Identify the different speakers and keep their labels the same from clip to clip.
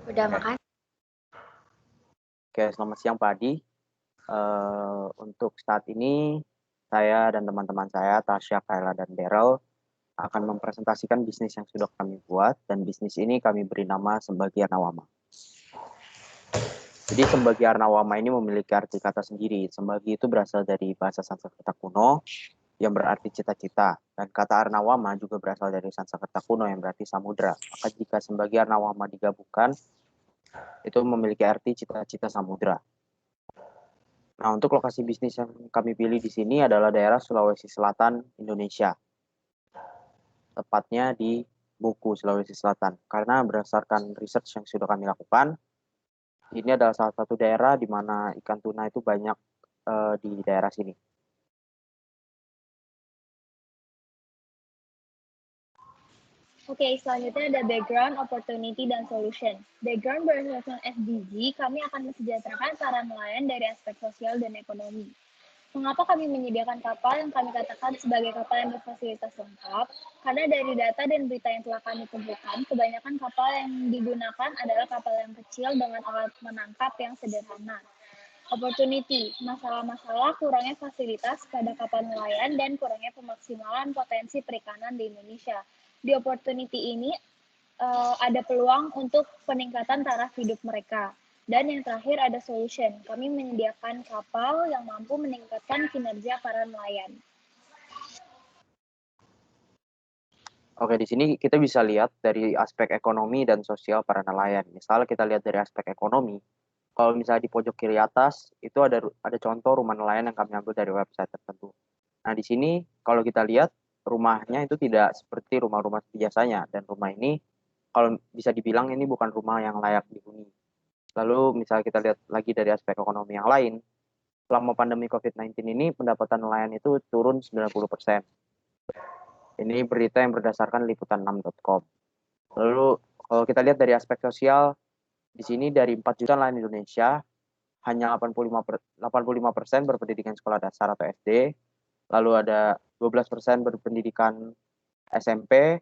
Speaker 1: Udah makan?
Speaker 2: Oke, selamat siang Pak Adi. Untuk saat ini, saya dan teman-teman saya, Tasya, Kayla, dan Daryl, akan mempresentasikan bisnis yang sudah kami buat, dan bisnis ini kami beri nama Sembagiarna Wama. Jadi Sembagiarna Wama ini memiliki arti kata sendiri. Sembagi itu berasal dari bahasa Sanskerta kuno yang berarti cita-cita, dan kata Arnawama juga berasal dari Sanskerta kuno yang berarti samudra. Maka jika Sembagiarna Wama digabungkan, itu memiliki arti cita-cita samudra. Nah, untuk lokasi bisnis yang kami pilih di sini adalah daerah Sulawesi Selatan, Indonesia. Tepatnya di Buku, Sulawesi Selatan. Karena berdasarkan research yang sudah kami lakukan, ini adalah salah satu daerah di mana ikan tuna itu banyak di daerah sini.
Speaker 3: Oke, selanjutnya ada background, opportunity, dan solution. Background berdasarkan SDG, kami akan mensejahterakan para nelayan dari aspek sosial dan ekonomi. Mengapa kami menyediakan kapal yang kami katakan sebagai kapal yang berfasilitas lengkap? Karena dari data dan berita yang telah kami kumpulkan, kebanyakan kapal yang digunakan adalah kapal yang kecil dengan alat menangkap yang sederhana. Opportunity, masalah-masalah kurangnya fasilitas pada kapal nelayan dan kurangnya pemaksimalan potensi perikanan di Indonesia. Di opportunity ini ada peluang untuk peningkatan taraf hidup mereka. Dan yang terakhir ada solution. Kami menyediakan kapal yang mampu meningkatkan kinerja para nelayan.
Speaker 2: Oke, di sini kita bisa lihat dari aspek ekonomi dan sosial para nelayan. Misalnya kita lihat dari aspek ekonomi, kalau misalnya di pojok kiri atas itu ada contoh rumah nelayan yang kami ambil dari website tertentu. Nah, di sini kalau kita lihat rumahnya itu tidak seperti rumah-rumah biasanya, dan rumah ini kalau bisa dibilang ini bukan rumah yang layak dihuni. Lalu misalnya kita lihat lagi dari aspek ekonomi yang lain, selama pandemi COVID-19 ini pendapatan nelayan itu turun 90%. Ini berita yang berdasarkan liputan6.com. Lalu kalau kita lihat dari aspek sosial, di sini dari 4 juta nelayan Indonesia, hanya 85% berpendidikan sekolah dasar atau SD, lalu ada 12% berpendidikan SMP,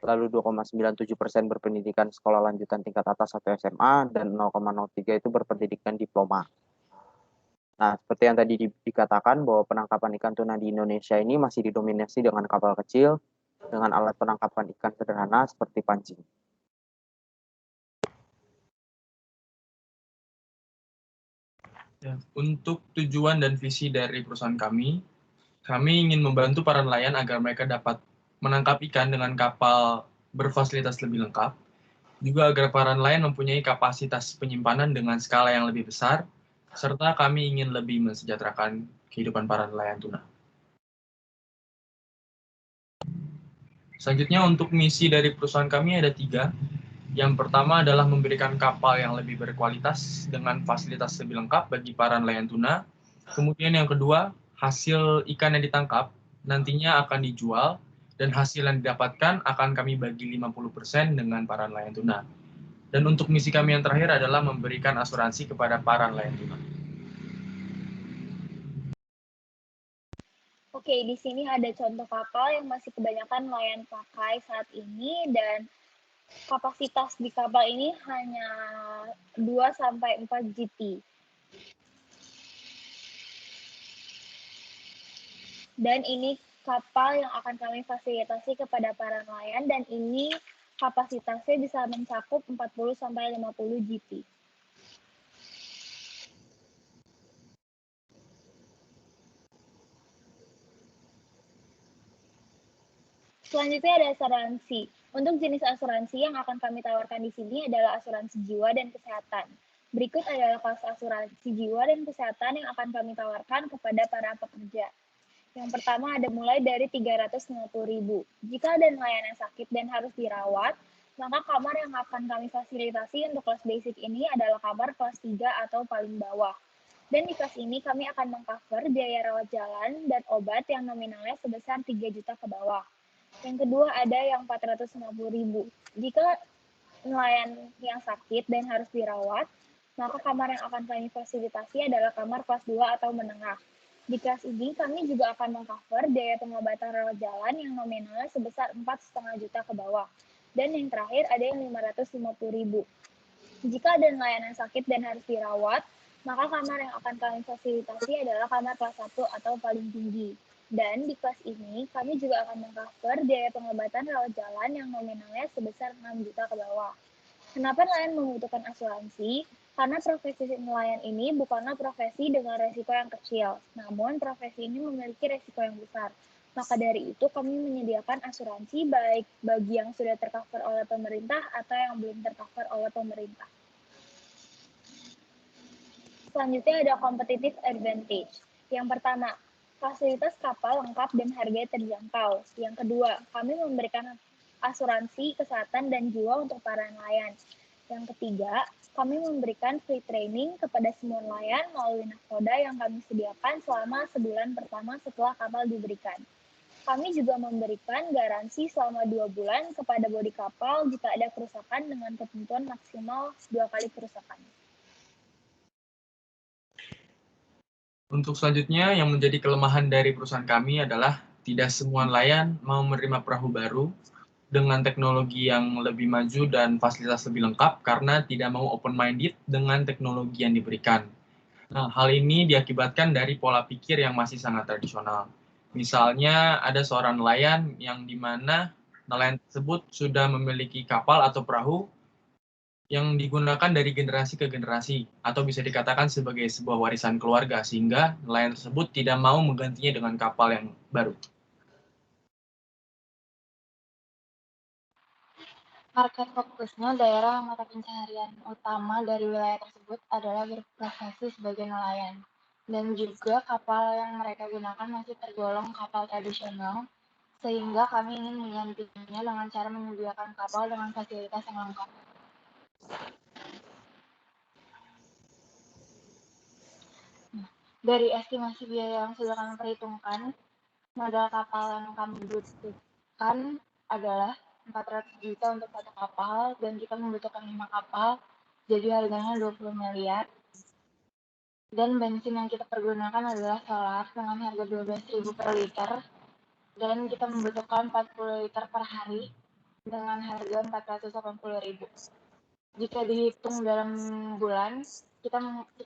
Speaker 2: lalu 2,97% berpendidikan sekolah lanjutan tingkat atas atau SMA, dan 0,03 itu berpendidikan diploma. Nah, seperti yang tadi dikatakan bahwa penangkapan ikan tuna di Indonesia ini masih didominasi dengan kapal kecil, dengan alat penangkapan ikan sederhana seperti pancing.
Speaker 4: Ya, untuk tujuan dan visi dari perusahaan kami ingin membantu para nelayan agar mereka dapat menangkap ikan dengan kapal berfasilitas lebih lengkap, juga agar para nelayan mempunyai kapasitas penyimpanan dengan skala yang lebih besar, serta kami ingin lebih mensejahterakan kehidupan para nelayan tuna. Selanjutnya untuk misi dari perusahaan kami ada 3. Yang pertama adalah memberikan kapal yang lebih berkualitas dengan fasilitas lebih lengkap bagi para nelayan tuna. Kemudian yang kedua, hasil ikan yang ditangkap nantinya akan dijual dan hasil yang didapatkan akan kami bagi 50% dengan para nelayan tuna. Dan untuk misi kami yang terakhir adalah memberikan asuransi kepada para nelayan tuna.
Speaker 3: Oke, di sini ada contoh kapal yang masih kebanyakan nelayan pakai saat ini dan kapasitas di kapal ini hanya 2-4 GT. Dan ini kapal yang akan kami fasilitasi kepada para nelayan dan ini kapasitasnya bisa mencakup 40-50 GT. Selanjutnya ada asuransi. Untuk jenis asuransi yang akan kami tawarkan di sini adalah asuransi jiwa dan kesehatan. Berikut adalah kelas asuransi jiwa dan kesehatan yang akan kami tawarkan kepada para pekerja. Yang pertama ada mulai dari 350.000. Jika ada nelayan yang sakit dan harus dirawat, maka kamar yang akan kami fasilitasi untuk kelas basic ini adalah kamar kelas 3 atau paling bawah. Dan di kelas ini kami akan mengcover biaya rawat jalan dan obat yang nominalnya sebesar 3 juta ke bawah. Yang kedua ada yang 450.000. Jika nelayan yang sakit dan harus dirawat, maka kamar yang akan kami fasilitasi adalah kamar kelas 2 atau menengah. Di kelas ini kami juga akan mengcover biaya pengobatan rawat jalan yang nominalnya sebesar 4,5 juta ke bawah. Dan yang terakhir ada yang 550.000. Jika ada nelayan yang sakit dan harus dirawat, maka kamar yang akan kami fasilitasi adalah kamar kelas 1 atau paling tinggi. Dan di kelas ini, kami juga akan meng-cover biaya pengobatan rawat jalan yang nominalnya sebesar 6 juta ke bawah. Kenapa nelayan membutuhkan asuransi? Karena profesi nelayan ini bukanlah profesi dengan resiko yang kecil, namun profesi ini memiliki resiko yang besar. Maka dari itu kami menyediakan asuransi baik bagi yang sudah tercover oleh pemerintah atau yang belum tercover oleh pemerintah. Selanjutnya ada competitive advantage. Yang pertama, fasilitas kapal lengkap dan harganya terjangkau. Yang kedua, kami memberikan asuransi kesehatan dan jiwa untuk para nelayan. Yang ketiga, kami memberikan free training kepada semua nelayan melalui nakoda yang kami sediakan selama sebulan pertama setelah kapal diberikan. Kami juga memberikan garansi selama 2 bulan kepada bodi kapal jika ada kerusakan dengan ketentuan maksimal 2 kali kerusakan.
Speaker 4: Untuk selanjutnya, yang menjadi kelemahan dari perusahaan kami adalah tidak semua nelayan mau menerima perahu baru dengan teknologi yang lebih maju dan fasilitas lebih lengkap karena tidak mau open-minded dengan teknologi yang diberikan. Nah, hal ini diakibatkan dari pola pikir yang masih sangat tradisional. Misalnya, ada seorang nelayan yang di mana nelayan tersebut sudah memiliki kapal atau perahu yang digunakan dari generasi ke generasi, atau bisa dikatakan sebagai sebuah warisan keluarga, sehingga nelayan tersebut tidak mau menggantinya dengan kapal yang baru.
Speaker 1: Market fokusnya daerah mata pencaharian utama dari wilayah tersebut adalah berprofesi sebagai nelayan. Dan juga kapal yang mereka gunakan masih tergolong kapal tradisional, sehingga kami ingin menggantinya dengan cara menyediakan kapal dengan fasilitas yang lengkap. Dari estimasi biaya yang sudah kami perhitungkan, modal kapal yang kami butuhkan adalah 400 juta untuk satu kapal, dan kita membutuhkan 5 kapal, jadi harganya 20 miliar. Dan bensin yang kita pergunakan adalah solar dengan harga 12.000 per liter, dan kita membutuhkan 40 liter per hari dengan harga 480.000. Jika dihitung dalam bulan, kita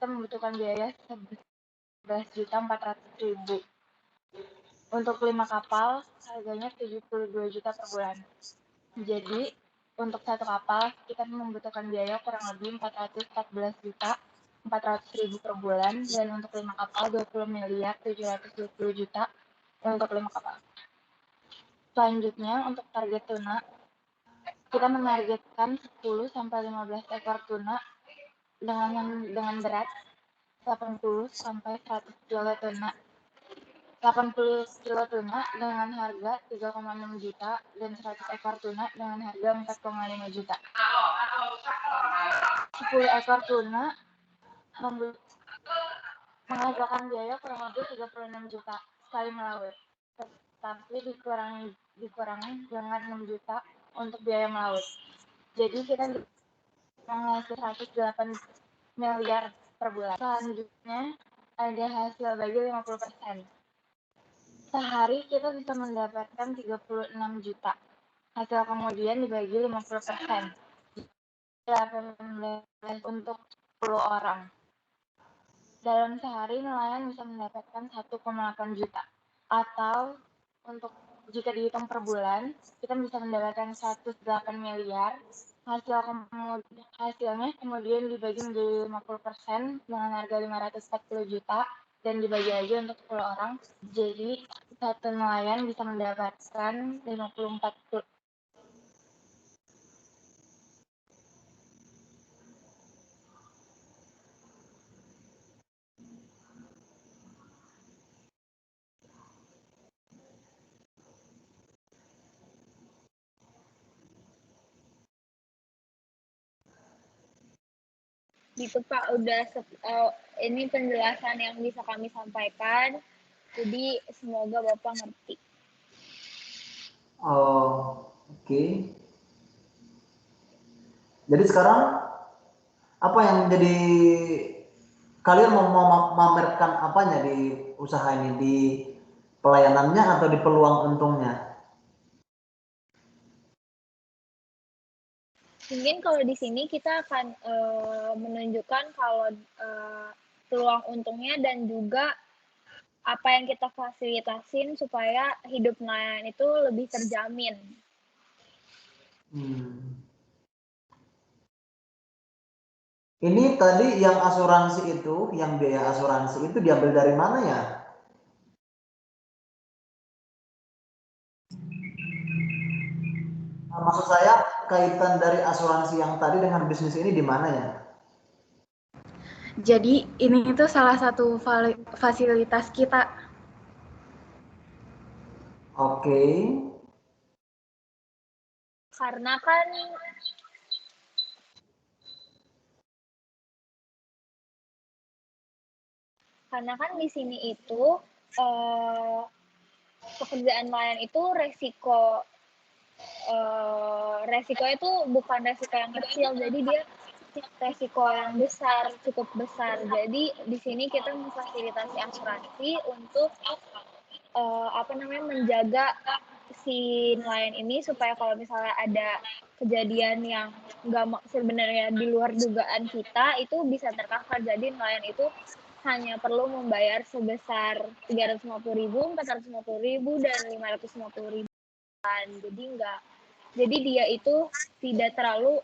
Speaker 1: membutuhkan biaya 11.400.000. Untuk 5 kapal, harganya 72 juta per bulan. Jadi, untuk satu kapal, kita membutuhkan biaya kurang lebih 414.400.000 per bulan, dan untuk 5 kapal, 20 miliar 720 juta untuk 5 kapal. Selanjutnya, untuk target tuna, kita menargetkan 10-15 ekor tuna dengan berat 80-100 kilo tuna. 80 kilo tuna dengan harga 3,6 juta dan 100 ekor tuna dengan harga 4,5 juta. 10 ekor tuna menghabiskan biaya kurang lebih 36 juta sekali melaut, tetapi dikurangi dengan 6 juta untuk biaya melaut. Jadi kita menghasilkan 108 miliar per bulan. Selanjutnya ada hasil bagi 50%. Sehari kita bisa mendapatkan 36 juta. Hasil kemudian dibagi 50%. 18 untuk 10 orang. Dalam sehari nelayan bisa mendapatkan 1,8 juta. Atau untuk jika dihitung per bulan, kita bisa mendapatkan 108 miliar. Hasilnya kemudian dibagi menjadi 50% dengan harga 540 juta. Dan dibagi aja untuk 10 orang, jadi satu nelayan bisa mendapatkan 54
Speaker 3: Gitu Pak, udah ini penjelasan yang bisa kami sampaikan. Jadi semoga Bapak ngerti.
Speaker 5: Oh, oke. Jadi sekarang apa yang jadi kalian mau memamerkan apanya di usaha ini, di pelayanannya atau di peluang untungnya?
Speaker 3: Mungkin kalau di sini kita akan menunjukkan kalau peluang untungnya dan juga apa yang kita fasilitasin supaya hidup nelayan itu lebih terjamin.
Speaker 5: Ini tadi yang asuransi itu, yang biaya asuransi itu diambil dari mana ya? Nah, maksud saya kaitan dari asuransi yang tadi dengan bisnis ini di mana ya?
Speaker 1: Jadi ini itu salah satu fasilitas kita.
Speaker 5: Oke.
Speaker 3: Karena kan di sini itu pekerjaan nelayan itu resiko itu bukan resiko yang kecil, jadi dia resiko yang besar, cukup besar. Jadi di sini kita memfasilitasi asuransi untuk menjaga si nelayan ini supaya kalau misalnya ada kejadian yang nggak sebenarnya di luar dugaan kita itu bisa tercover. Jadi nelayan itu hanya perlu membayar sebesar 350.000, 450.000, dan 550.000. Jadi dia itu tidak terlalu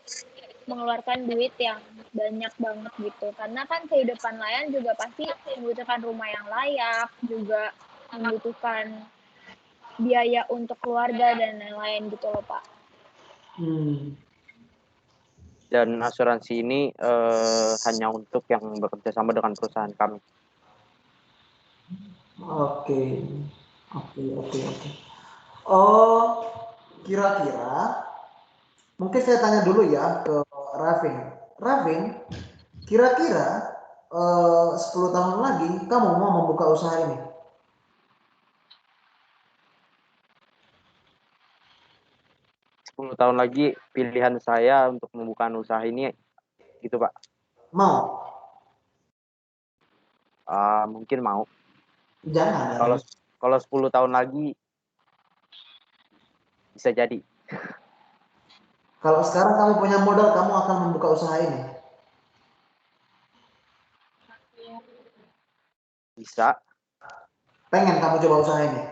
Speaker 3: mengeluarkan duit yang banyak banget gitu. Karena kan kehidupan nelayan juga pasti membutuhkan rumah yang layak, juga membutuhkan biaya untuk keluarga dan lain-lain gitu loh, Pak.
Speaker 2: Dan asuransi ini hanya untuk yang bekerja sama dengan perusahaan kami.
Speaker 5: Oke. Oh, kira-kira mungkin saya tanya dulu ya ke Ravin. Ravin, kira-kira 10 tahun lagi kamu mau membuka usaha ini?
Speaker 2: Tahun lagi pilihan saya untuk membuka usaha ini gitu, Pak.
Speaker 5: Mau?
Speaker 2: Mungkin mau.
Speaker 5: Jangan.
Speaker 2: Kalau 10 tahun lagi bisa jadi.
Speaker 5: Kalau sekarang kamu punya modal, kamu akan membuka usaha ini?
Speaker 2: Bisa.
Speaker 5: Pengen kamu coba usaha ini?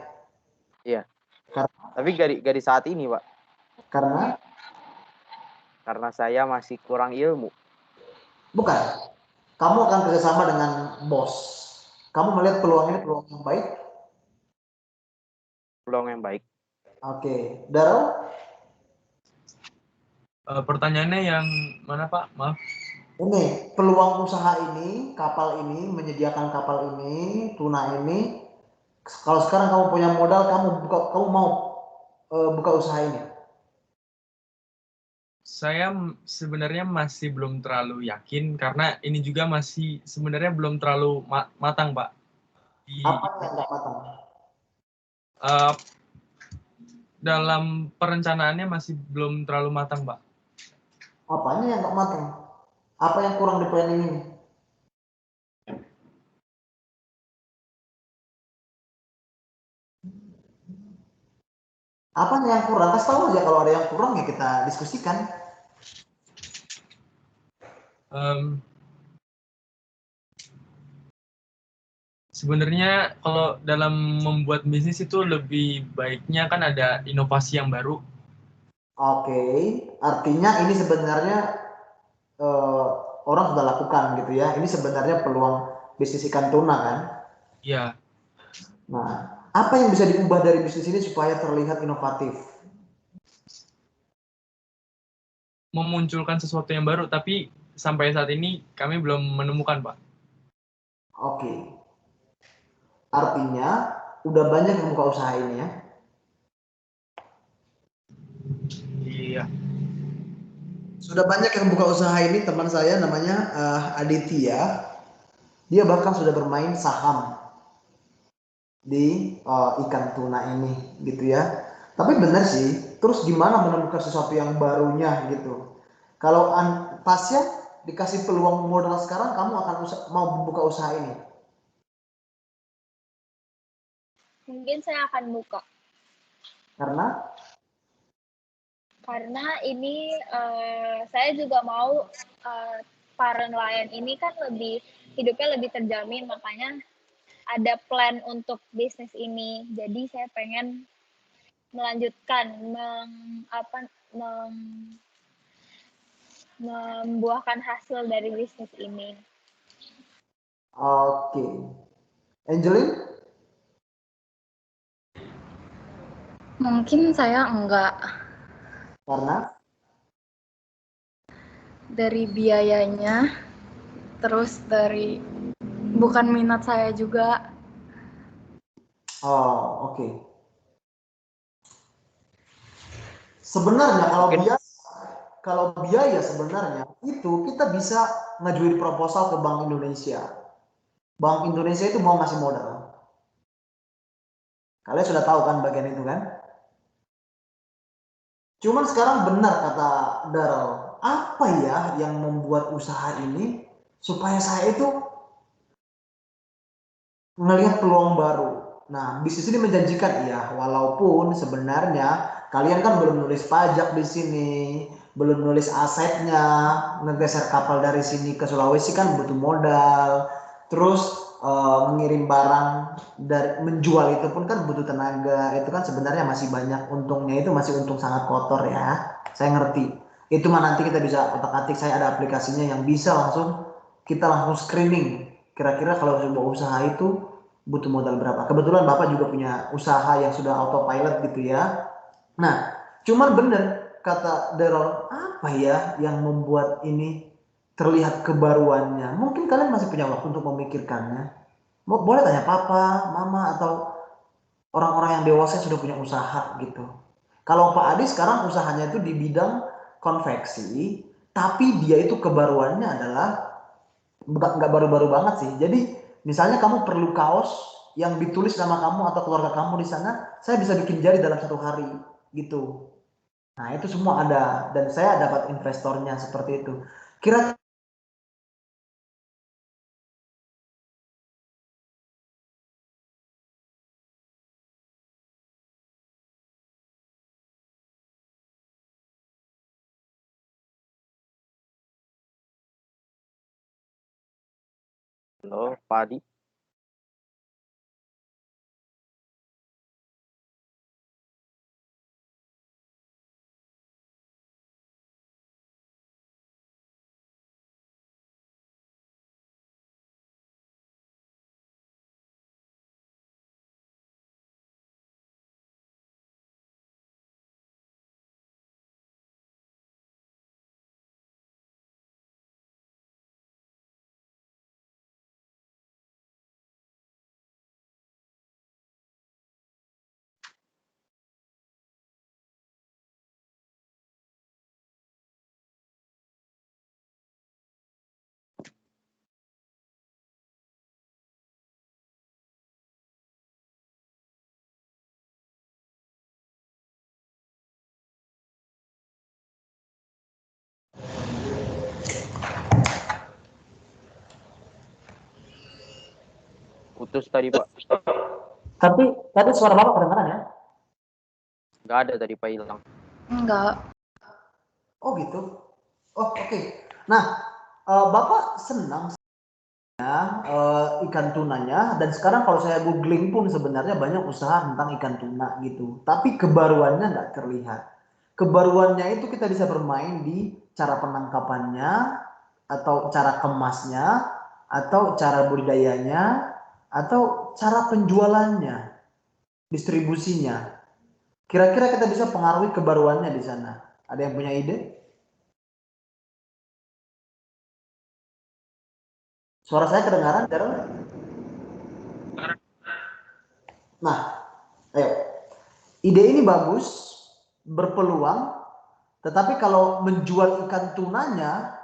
Speaker 2: Iya. Tapi gak di saat ini, Pak.
Speaker 5: Karena?
Speaker 2: Karena saya masih kurang ilmu.
Speaker 5: Bukan. Kamu akan kerjasama dengan bos. Kamu melihat peluang ini peluang yang baik?
Speaker 2: Peluang yang baik.
Speaker 5: Oke. Darul?
Speaker 4: Pertanyaannya yang mana, Pak? Maaf.
Speaker 5: Ini, peluang usaha ini, kapal ini, menyediakan kapal ini, tuna ini. Kalau sekarang kamu punya modal, kamu mau buka usaha ini?
Speaker 4: Saya sebenarnya masih belum terlalu yakin karena ini juga masih sebenarnya belum terlalu matang, Pak.
Speaker 5: Apa yang nggak matang?
Speaker 4: Dalam perencanaannya masih belum terlalu matang, Pak.
Speaker 5: Apanya yang nggak matang? Apa yang kurang di planning ini? Apa yang kurang? Kasih tahu aja kalau ada yang kurang ya kita diskusikan.
Speaker 4: Sebenarnya kalau dalam membuat bisnis itu lebih baiknya kan ada inovasi yang baru.
Speaker 5: Oke, artinya ini sebenarnya orang sudah lakukan gitu ya. Ini sebenarnya peluang bisnis ikan tuna kan?
Speaker 4: Iya.
Speaker 5: Nah, apa yang bisa diubah dari bisnis ini supaya terlihat inovatif?
Speaker 4: Memunculkan sesuatu yang baru, tapi sampai saat ini kami belum menemukan, Pak.
Speaker 5: Oke. Artinya udah banyak yang buka usaha ini ya?
Speaker 4: Iya.
Speaker 5: Sudah banyak yang buka usaha ini, teman saya namanya Aditya. Dia bahkan sudah bermain saham di ikan tuna ini gitu ya. Tapi benar sih, terus gimana menemukan sesuatu yang barunya gitu. Kalau Tasya dikasih peluang modal sekarang, kamu akan mau buka usaha ini?
Speaker 3: Mungkin saya akan buka.
Speaker 5: Karena?
Speaker 3: Karena ini saya juga mau para nelayan ini kan hidupnya lebih terjamin, makanya ada plan untuk bisnis ini. Jadi saya pengen melanjutkan membuahkan hasil dari bisnis ini.
Speaker 5: Oke. Angelin?
Speaker 1: Mungkin saya enggak.
Speaker 5: Karena?
Speaker 1: Dari biayanya, terus dari bukan minat saya juga.
Speaker 5: Oh, oke. Sebenarnya kalau biaya sebenarnya itu kita bisa ngajuin proposal ke Bank Indonesia. Bank Indonesia itu mau ngasih modal. Kalian sudah tahu kan bagian itu kan? Cuman sekarang benar kata Daryl, apa ya yang membuat usaha ini supaya saya itu melihat peluang baru. Nah, bisnis ini menjanjikan ya, walaupun sebenarnya kalian kan belum nulis pajak di sini, belum nulis asetnya, ngegeser kapal dari sini ke Sulawesi kan butuh modal. Terus mengirim barang dari menjual itu pun kan butuh tenaga. Itu kan sebenarnya masih banyak untungnya, itu masih untung sangat kotor ya. Saya ngerti. Itu mah nanti kita bisa otak-atik, saya ada aplikasinya yang bisa kita langsung screening. Kira-kira kalau sebuah usaha itu butuh modal berapa? Kebetulan Bapak juga punya usaha yang sudah autopilot gitu ya. Nah, cuman bener kata Daryl, apa ya yang membuat ini terlihat kebaruannya? Mungkin kalian masih punya waktu untuk memikirkannya. Boleh tanya papa, mama, atau orang-orang yang dewasa yang sudah punya usaha gitu. Kalau Pak Adi sekarang usahanya itu di bidang konveksi, tapi dia itu kebaruannya adalah nggak baru-baru banget sih. Jadi misalnya kamu perlu kaos yang ditulis nama kamu atau keluarga kamu di sana, saya bisa bikin jadi dalam 1 hari gitu. Nah itu semua ada dan saya dapat investornya seperti itu. Kira
Speaker 2: Halo, Pak Adi. Putus tadi, Pak.
Speaker 5: tapi tadi suara Bapak kedengaran ya?
Speaker 2: Nggak ada tadi, Pak, hilang.
Speaker 1: Enggak.
Speaker 5: Oh gitu. Oh oke. Nah Bapak senang ikan tunanya dan sekarang kalau saya googling pun sebenarnya banyak usaha tentang ikan tuna gitu. Tapi kebaruannya nggak terlihat. Kebaruannya itu kita bisa bermain di cara penangkapannya atau cara kemasnya atau cara budidayanya atau cara penjualannya, distribusinya. Kira-kira kita bisa pengaruhi kebaruannya di sana. Ada yang punya ide? Suara saya kedengaran, Daryl? Nah, ayo. Ide ini bagus, berpeluang, tetapi kalau menjual ikan tunanya,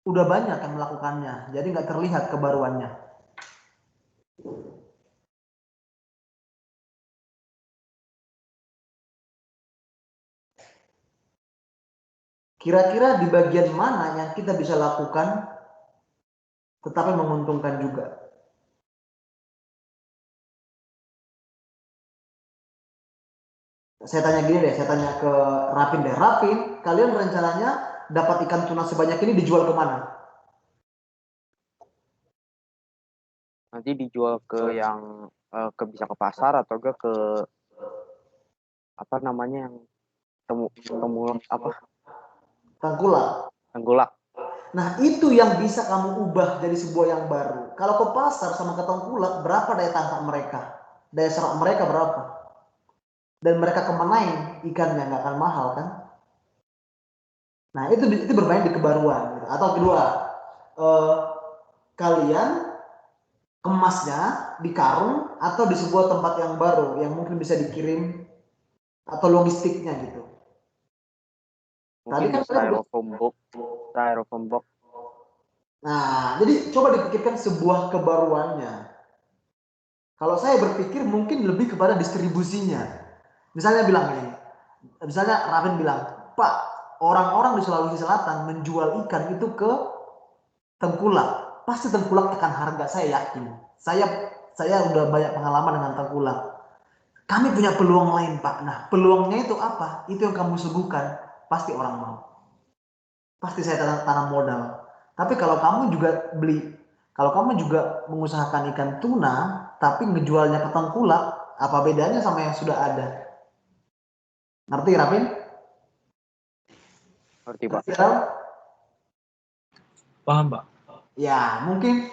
Speaker 5: udah banyak yang melakukannya. Jadi nggak terlihat kebaruannya. Kira-kira di bagian mana yang kita bisa lakukan tetapi menguntungkan juga? saya tanya gini deh, saya tanya ke Rapin deh. Rapin, kalian rencananya dapat ikan tuna sebanyak ini dijual kemana?
Speaker 2: Nanti dijual ke yang bisa ke pasar atau ke apa namanya yang temu apa
Speaker 5: Tengkulak.
Speaker 2: tengkulak.
Speaker 5: Nah, itu yang bisa kamu ubah jadi sebuah yang baru. Kalau ke pasar sama ke tengkulak, berapa daya tangkap mereka? Daya serap mereka berapa? Dan mereka kemanain ikannya, nggak akan mahal kan? Nah, itu bermain di kebaruan. Gitu. Atau kedua, kalian kemasnya di karung atau di sebuah tempat yang baru yang mungkin bisa dikirim atau logistiknya gitu.
Speaker 2: Mungkin
Speaker 5: Tadi kan
Speaker 2: di styrofoam box.
Speaker 5: Nah, jadi coba dipikirkan sebuah kebaruannya. Kalau saya berpikir mungkin lebih kepada distribusinya. Misalnya Raven bilang, Pak, orang-orang di Sulawesi Selatan menjual ikan itu ke tengkulak. Pasti tengkulak tekan harga, saya yakin. Saya udah banyak pengalaman dengan tengkulak. Kami punya peluang lain, Pak. Nah, peluangnya itu apa? Itu yang kamu suguhkan. Pasti orang mau. Pasti saya tanam modal. Tapi kalau kamu juga mengusahakan ikan tuna, tapi ngejualnya ke tengkulak, apa bedanya sama yang sudah ada? Ngerti, Rapin?
Speaker 2: Ngerti, Pak.
Speaker 4: Paham, Pak.
Speaker 5: Ya, mungkin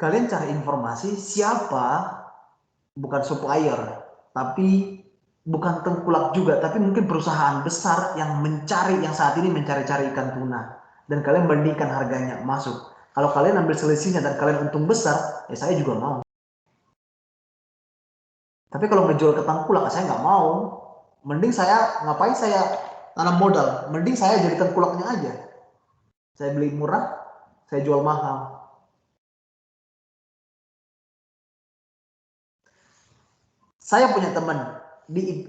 Speaker 5: kalian cari informasi siapa, bukan supplier, tapi bukan tengkulak juga, tapi mungkin perusahaan besar yang saat ini mencari-cari ikan tuna. Dan kalian bandingkan harganya, masuk. Kalau kalian ambil selisihnya dan kalian untung besar, ya saya juga mau. Tapi kalau ngejual ke tengkulak, saya nggak mau. Mending ngapain saya tanam modal? Mending saya jadi tengkulaknya aja. Saya beli murah, saya jual mahal. Saya punya teman di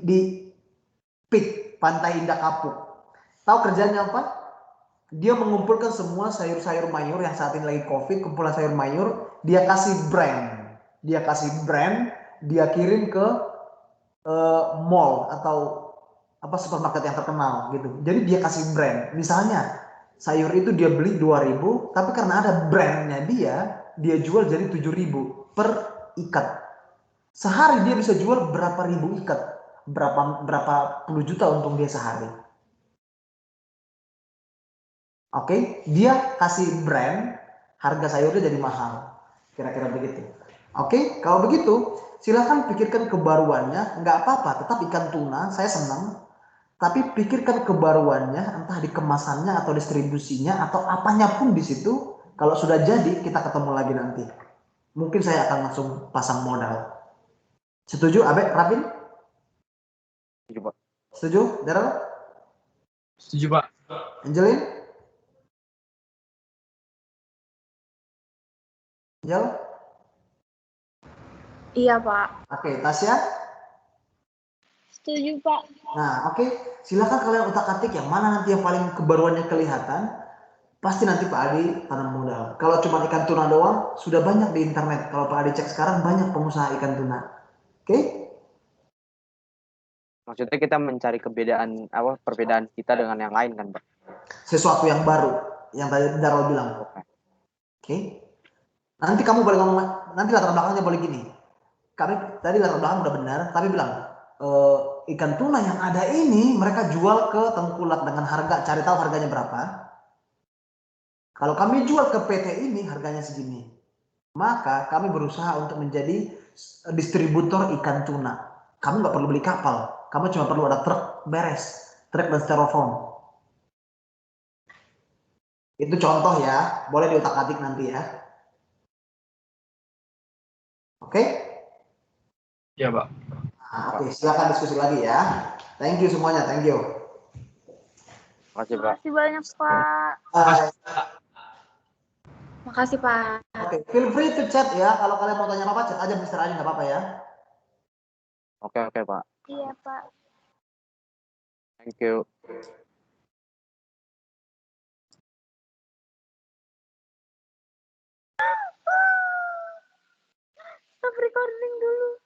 Speaker 5: PIK, Pantai Indah Kapuk. Tahu kerjanya apa? Dia mengumpulkan semua sayur-sayur mayur yang saat ini lagi COVID, kumpulan sayur mayur, dia kasih brand. Dia kirim ke mall atau supermarket yang terkenal gitu. Jadi dia kasih brand. Misalnya sayur itu dia beli 2.000, tapi karena ada brandnya dia jual jadi 7.000 per ikat. Sehari dia bisa jual berapa ribu ikat, berapa puluh juta untung dia sehari. Oke, dia kasih brand, harga sayurnya jadi mahal. Kira-kira begitu. Oke, kalau begitu silahkan pikirkan kebaruannya. Nggak apa-apa, tetap ikan tuna, saya senang. Tapi pikirkan kebaruannya, entah di kemasannya atau distribusinya atau apanya pun di situ. Kalau sudah jadi, kita ketemu lagi nanti. Mungkin saya akan langsung pasang modal. Setuju, Abe, Rapin?
Speaker 2: Setuju, Pak.
Speaker 5: Setuju, Daryl?
Speaker 4: Setuju, Pak.
Speaker 5: Angelin? Angel?
Speaker 1: Iya, Pak.
Speaker 5: Oke, Tasya?
Speaker 3: Setuju, Pak.
Speaker 5: Nah, oke. Silakan kalian utak-atik yang mana nanti yang paling kebaruannya kelihatan. Pasti nanti Pak Adi tanam modal. Kalau cuma ikan tuna doang, sudah banyak di internet. Kalau Pak Adi cek sekarang, banyak pengusaha ikan tuna. Oke?
Speaker 2: Maksudnya kita mencari perbedaan kita dengan yang lain kan, Pak?
Speaker 5: Sesuatu yang baru. Yang tadi Darul bilang. Oke? Nanti kamu boleh ngomong, nanti latar belakangnya boleh gini. Kami tadi latar belakang udah benar, tapi bilang, ikan tuna yang ada ini mereka jual ke tengkulak dengan harga, cari tahu harganya berapa. Kalau kami jual ke PT ini harganya segini, maka kami berusaha untuk menjadi distributor ikan tuna. Kamu nggak perlu beli kapal, kamu cuma perlu ada truk beres, truk dan styrofoam. Itu contoh ya, boleh diutak-atik nanti ya. Oke?
Speaker 4: Iya, Pak.
Speaker 5: Nah, oke, silakan diskusi lagi ya. Thank you semuanya, thank you.
Speaker 2: Makasih, Pak.
Speaker 1: Makasih banyak, Pak.
Speaker 4: Makasih,
Speaker 5: Bye.
Speaker 4: Pak.
Speaker 1: Makasih, Pak.
Speaker 5: Oke, feel free to chat ya. Kalau kalian mau tanya apa, chat aja Mr. Ali, nggak apa-apa ya.
Speaker 2: Oke, Pak.
Speaker 3: Iya, Pak.
Speaker 2: Thank you.
Speaker 1: Stop recording dulu.